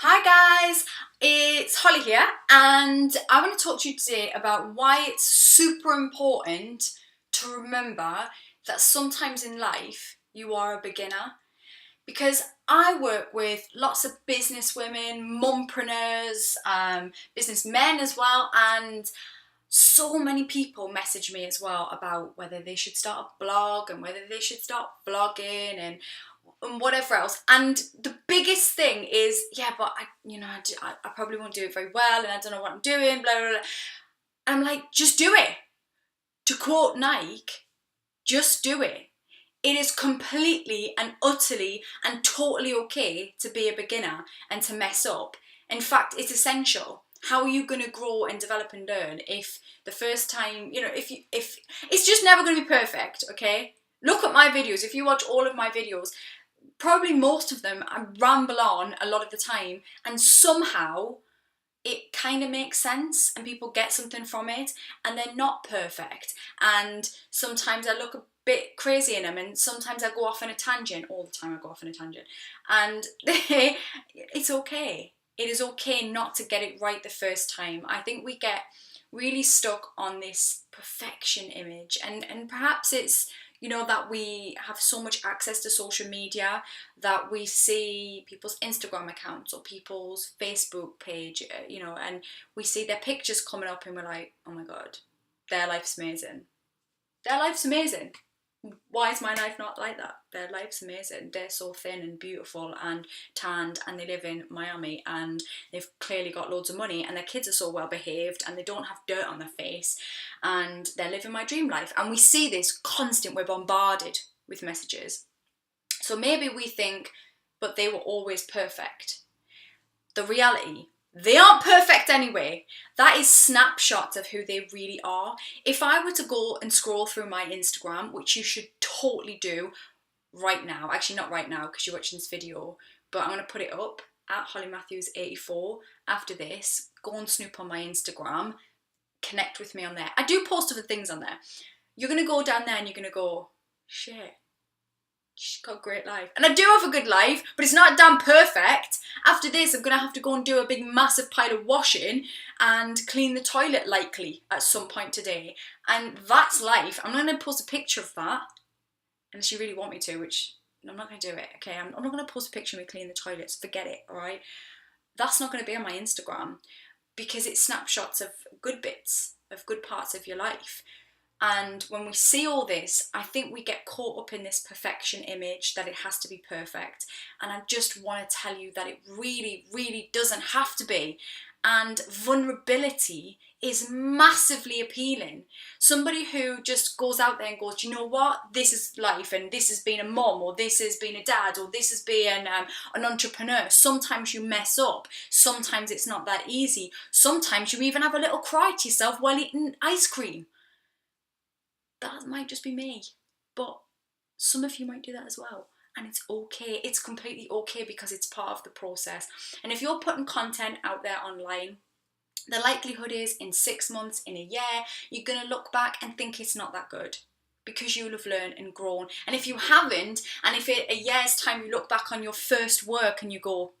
Hi guys, it's Holly here, and I want to talk to you today about why it's super important to remember that sometimes in life you are a beginner. Because I work with lots of business women, mumpreneurs, businessmen as well, and so many people message me as well about whether they should start a blog and whether they should start vlogging and whatever else. And the biggest thing is, yeah, but I probably won't do it very well, and I don't know what I'm doing, blah blah blah. And I'm like, just do it. To quote Nike, just do it. It is completely and utterly and totally okay to be a beginner and to mess up. In fact, it's essential. How are you going to grow and develop and learn if the first time, if it's just never going to be perfect, okay? Look at my videos. If you watch all of my videos, probably most of them I ramble on a lot of the time, and somehow it kind of makes sense and people get something from it, and they're not perfect, and sometimes I look a bit crazy in them, and sometimes I go off on a tangent. All the time I go off on a tangent, and it's okay. It is okay not to get it right the first time. I think we get really stuck on this perfection image, and perhaps it's that we have so much access to social media that we see people's Instagram accounts or people's Facebook page, and we see their pictures coming up and we're like, oh my God, their life's amazing. Their life's amazing. Why is my life not like that? Their life's amazing. They're so thin and beautiful and tanned, and they live in Miami, and they've clearly got loads of money, and their kids are so well behaved, and they don't have dirt on their face, and they're living my dream life. And we see this constant, we're bombarded with messages. So maybe we think, but they were always perfect. The reality, they aren't perfect anyway. That is snapshots of who they really are. If I were to go and scroll through my Instagram, which you should totally do right now, actually not right now because you're watching this video, but I'm going to put it up at Holly Matthews 84 after this. Go and snoop on my Instagram, connect with me on there. I do post other things on there. You're going to go down there and you're going to go, shit, she's got a great life. And I do have a good life, but it's not damn perfect. After this, I'm going to have to go and do a big massive pile of washing and clean the toilet likely at some point today. And that's life. I'm not going to post a picture of that, unless you really want me to, which I'm not going to do it, okay? I'm not going to post a picture of me cleaning the toilets. Forget it, all right? That's not going to be on my Instagram because it's snapshots of good bits, of good parts of your life. And when we see all this, I think we get caught up in this perfection image that it has to be perfect. And I just want to tell you that it really, really doesn't have to be. And vulnerability is massively appealing. Somebody who just goes out there and goes, you know what, this is life, and this has been a mom, or this has been a dad, or this has been an entrepreneur. Sometimes you mess up. Sometimes it's not that easy. Sometimes you even have a little cry to yourself while eating ice cream. That might just be me, but some of you might do that as well. And it's okay. It's completely okay because it's part of the process. And if you're putting content out there online, the likelihood is in 6 months, in a year, you're going to look back and think it's not that good because you'll have learned and grown. And if you haven't, and if in a year's time you look back on your first work and you go,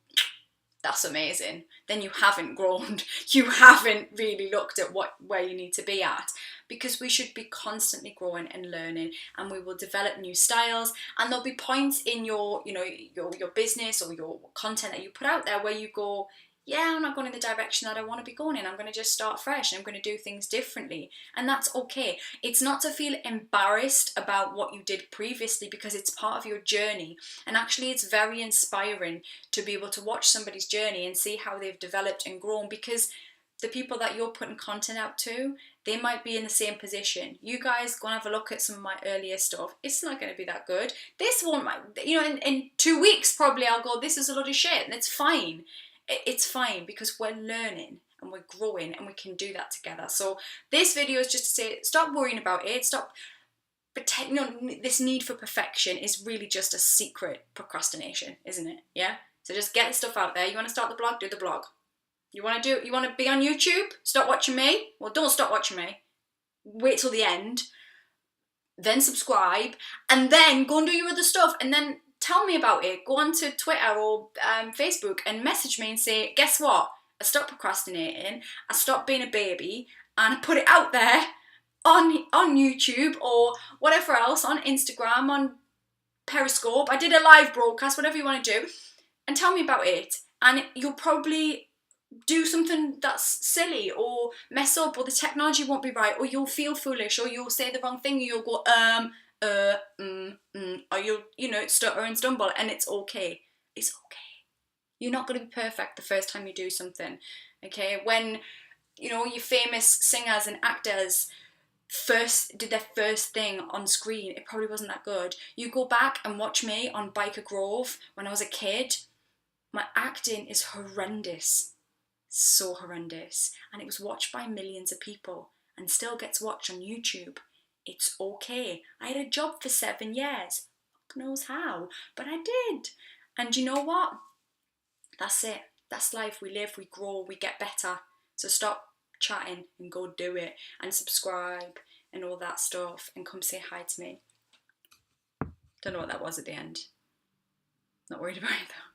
that's amazing, then you haven't grown. You haven't really looked at where you need to be at, because we should be constantly growing and learning, and we will develop new styles, and there'll be points in your business or your content that you put out there where you go, yeah, I'm not going in the direction that I want to be going in. I'm going to just start fresh and I'm going to do things differently. And that's okay. It's not to feel embarrassed about what you did previously, because it's part of your journey. And actually it's very inspiring to be able to watch somebody's journey and see how they've developed and grown, because the people that you're putting content out to, they might be in the same position. You guys go and have a look at some of my earlier stuff. It's not going to be that good. This one might, in 2 weeks probably I'll go, this is a lot of shit, and it's fine. It's fine because we're learning and we're growing, and we can do that together. So this video is just to say, stop worrying about it. Stop pretending. This need for perfection is really just a secret procrastination, isn't it? Yeah. So just get the stuff out there. You want to start the blog? Do the blog. You want to be on YouTube? Stop watching me. Well, don't stop watching me. Wait till the end. Then subscribe, and then go and do your other stuff, and then tell me about it. Go onto Twitter or Facebook and message me and say, guess what? I stopped procrastinating, I stopped being a baby, and I put it out there on YouTube or whatever else, on Instagram, on Periscope. I did a live broadcast, whatever you want to do, and tell me about it. And you'll probably do something that's silly or mess up, or the technology won't be right, or you'll feel foolish, or you'll say the wrong thing, or you'll go or you'll stutter and stumble, and it's okay. It's okay. You're not going to be perfect the first time you do something. Okay, when your famous singers and actors did their first thing on screen, it probably wasn't that good. You go back and watch me on Biker Grove when I was a kid, my acting is horrendous. So horrendous. And it was watched by millions of people and still gets watched on YouTube. It's okay. I had a job for 7 years. Fuck knows how, but I did. And you know what? That's it. That's life. We live, we grow, we get better. So stop chatting and go do it, and subscribe and all that stuff, and come say hi to me. Don't know what that was at the end. Not worried about it though.